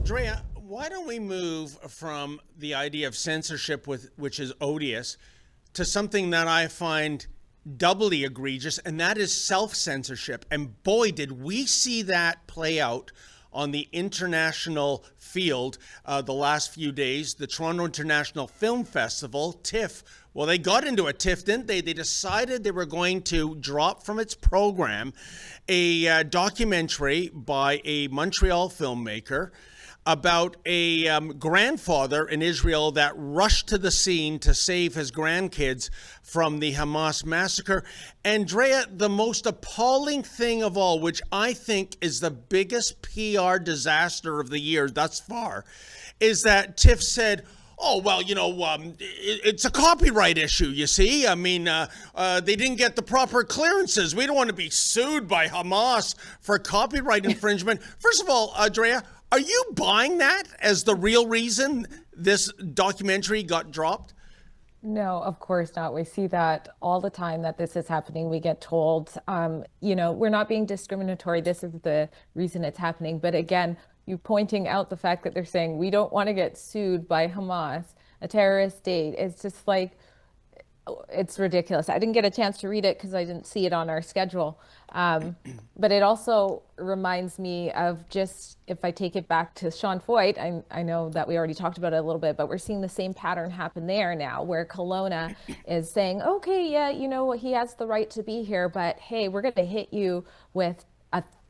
Drea, why don't we move from the idea of censorship, which is odious, to something that I find doubly egregious, and that is self-censorship. And boy, did we see that play out on the international field the last few days. The Toronto International Film Festival, TIFF, well, they got into a tiff, didn't they? They decided they were going to drop from its program a documentary by a Montreal filmmaker about a grandfather in Israel that rushed to the scene to save his grandkids from the Hamas massacre. Andrea, the most appalling thing of all, which I think is the biggest PR disaster of the year thus far, is that TIFF said, oh, well, it's a copyright issue, you see. I mean, they didn't get the proper clearances. We don't want to be sued by Hamas for copyright infringement. First of all, Andrea, are you buying that as the real reason this documentary got dropped? No, of course not. We see that all the time that this is happening. We get told, we're not being discriminatory. This is the reason it's happening. But again, you pointing out the fact that they're saying we don't want to get sued by Hamas, a terrorist state. It's just like, it's ridiculous. I didn't get a chance to read it because I didn't see it on our schedule. But it also reminds me of just, if I take it back to Sean Foyt, I know that we already talked about it a little bit, but we're seeing the same pattern happen there now, where Kelowna is saying, okay, yeah, he has the right to be here, but hey, we're going to hit you with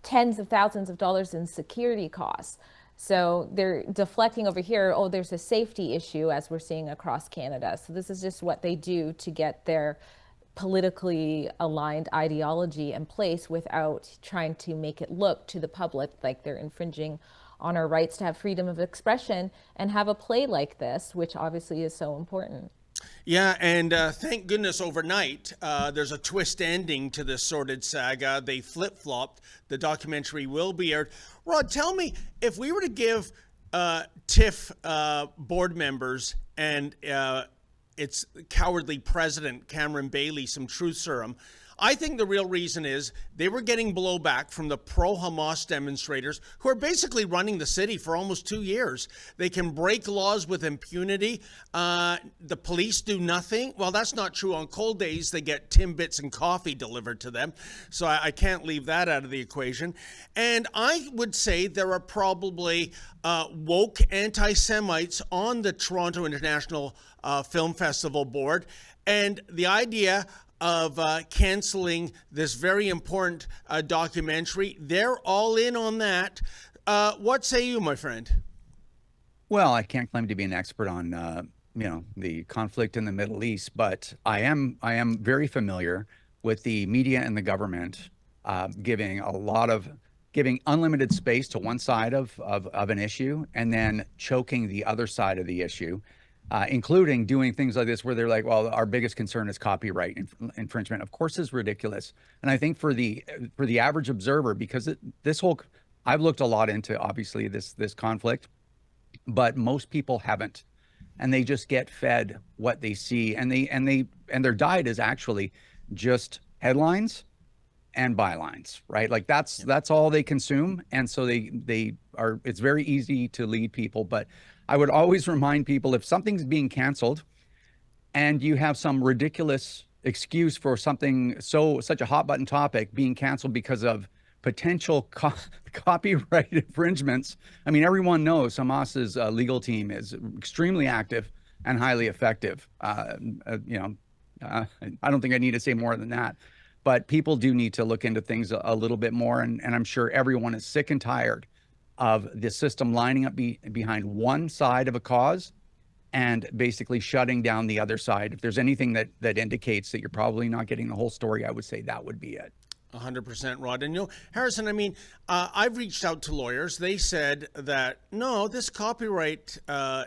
tens of thousands of dollars in security costs. So they're deflecting over here. Oh, there's a safety issue, as we're seeing across Canada. So this is just what they do to get their politically aligned ideology in place without trying to make it look to the public like they're infringing on our rights to have freedom of expression and have a play like this, which obviously is so important. Yeah, and thank goodness overnight, there's a twist ending to this sordid saga. They flip-flopped. The documentary will be aired. Rod, tell me, if we were to give TIFF board members and its cowardly president, Cameron Bailey, some truth serum, I think the real reason is they were getting blowback from the pro-Hamas demonstrators who are basically running the city for almost 2 years. They can break laws with impunity. The police do nothing. Well, that's not true. On cold days, they get Timbits and coffee delivered to them. So I can't leave that out of the equation. And I would say there are probably woke anti-Semites on the Toronto International Film Festival board. And the idea of canceling this very important documentary, they're all in on that. What say you, my friend? Well, I can't claim to be an expert on the conflict in the Middle East, but I am very familiar with the media and the government giving unlimited space to one side of an issue and then choking the other side of the issue. Including doing things like this where they're like, well, our biggest concern is copyright infringement. Of course, is ridiculous. And I think for the average observer, because I've looked a lot into obviously this conflict, but most people haven't, and they just get fed what they see, and their diet is actually just headlines and bylines, right? Like that's all they consume, and so it's very easy to lead people, but I would always remind people, if something's being canceled and you have some ridiculous excuse for such a hot button topic being canceled because of potential copyright infringements. I mean, everyone knows Hamas's legal team is extremely active and highly effective. I don't think I need to say more than that, but people do need to look into things a little bit more. And I'm sure everyone is sick and tired of the system lining up behind one side of a cause and basically shutting down the other side. If there's anything that indicates that you're probably not getting the whole story, I would say that would be it. 100%, Rod. And Harrison, I mean, I've reached out to lawyers. They said that, no, this copyright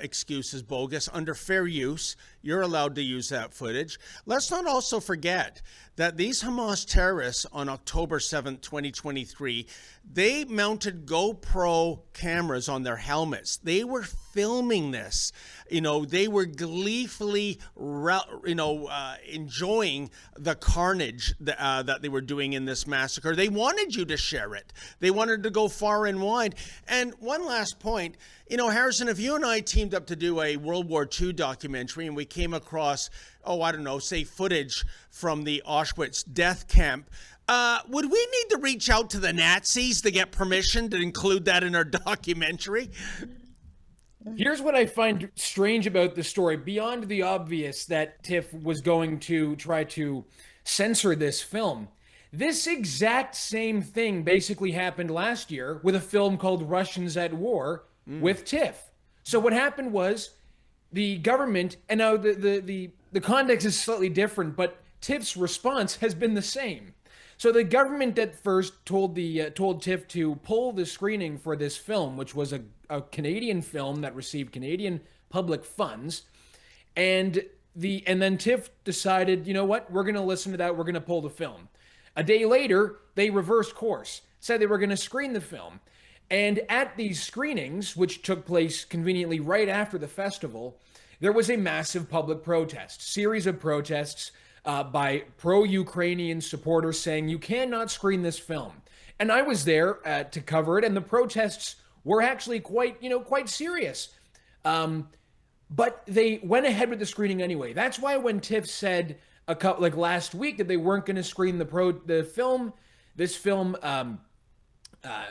excuse is bogus. Under fair use, you're allowed to use that footage. Let's not also forget that these Hamas terrorists on October 7th, 2023, they mounted GoPro cameras on their helmets. They were filming this. They were gleefully, enjoying the carnage that they were doing in this massacre. They wanted you to share it. They wanted to go far and wide. And one last point, Harrison, if you and I teamed up to do a World War II documentary and we came across, say footage from the Auschwitz death camp, would we need to reach out to the Nazis to get permission to include that in our documentary? Here's what I find strange about the story, beyond the obvious that TIFF was going to try to censor this film. This exact same thing basically happened last year with a film called Russians at War with TIFF. So what happened was the government, and now the context is slightly different, but TIFF's response has been the same. So the government at first told TIFF to pull the screening for this film, which was a Canadian film that received Canadian public funds, and then TIFF decided, you know what, we're going to listen to that, we're going to pull the film. A day later, they reversed course, said they were going to screen the film, and at these screenings, which took place conveniently right after the festival, there was a massive public protest, series of protests by pro-Ukrainian supporters saying you cannot screen this film. And I was there to cover it, and the protests were actually quite serious. But they went ahead with the screening anyway. That's why when TIFF said last week that they weren't going to screen this film,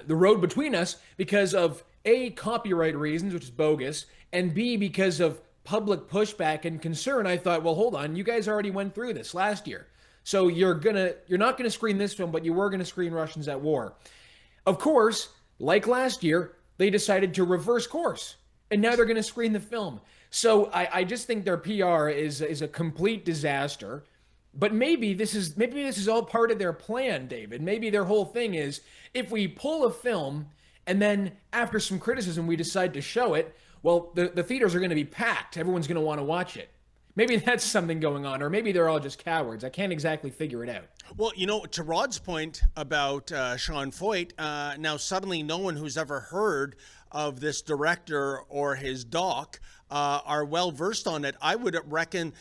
The Road Between Us, because of A, copyright reasons, which is bogus, and B, because of public pushback and concern, I thought, well, hold on, you guys already went through this last year. So you're not gonna screen this film, but you were gonna screen Russians at War. Of course, like last year, they decided to reverse course, and now they're gonna screen the film. So I just think their PR is a complete disaster. But maybe this is all part of their plan, David. Maybe their whole thing is, if we pull a film and then after some criticism we decide to show it, well, the theaters are going to be packed. Everyone's going to want to watch it. Maybe that's something going on, or maybe they're all just cowards. I can't exactly figure it out. Well, to Rod's point about Sean Foyt, now suddenly no one who's ever heard of this director or his doc are well versed on it. I would reckon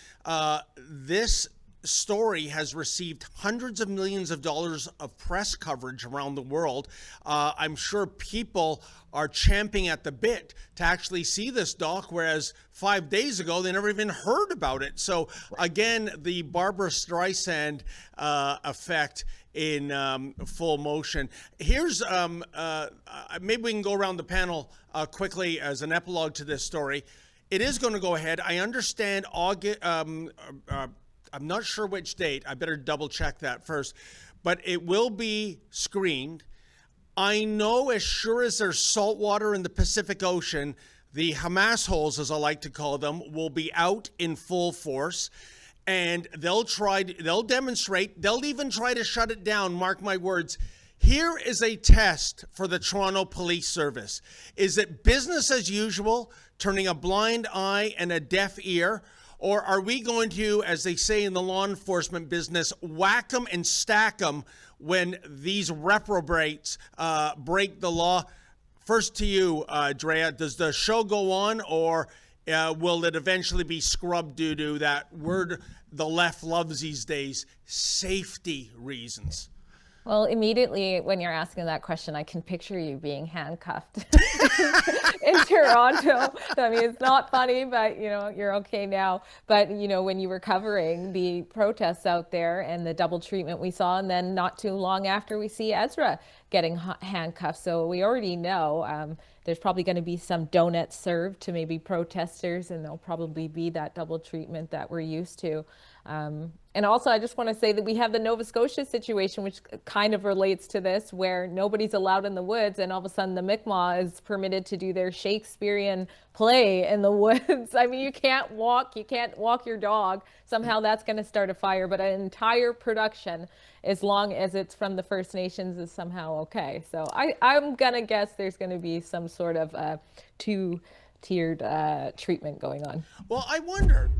this story has received hundreds of millions of dollars of press coverage around the world. I'm sure people are champing at the bit to actually see this doc, whereas 5 days ago they never even heard about it. So again, the Barbara Streisand effect in full motion. Here's maybe we can go around the panel quickly as an epilogue to this story. It is going to go ahead. I understand August. I'm not sure which date. I better double check that first. But it will be screened. I know as sure as there's salt water in the Pacific Ocean, the Hamas holes, as I like to call them, will be out in full force. And they'll demonstrate, they'll even try to shut it down, mark my words. Here is a test for the Toronto Police Service. Is it business as usual, turning a blind eye and a deaf ear? Or are we going to, as they say in the law enforcement business, whack them and stack them when these reprobates break the law? First to you, Drea, does the show go on, or will it eventually be scrubbed due to that word the left loves these days, safety reasons? Well, immediately when you're asking that question, I can picture you being handcuffed in Toronto. I mean, it's not funny, but you're okay now. But when you were covering the protests out there and the double treatment we saw, and then not too long after we see Ezra getting handcuffed. So we already know there's probably going to be some donuts served to maybe protesters, and there'll probably be that double treatment that we're used to. And also, I just want to say that we have the Nova Scotia situation, which kind of relates to this, where nobody's allowed in the woods, and all of a sudden the Mi'kmaq is permitted to do their Shakespearean play in the woods. I mean, you can't walk your dog. Somehow that's going to start a fire, but an entire production, as long as it's from the First Nations, is somehow okay. So I'm going to guess there's going to be some sort of two-tiered treatment going on. Well, I wonder,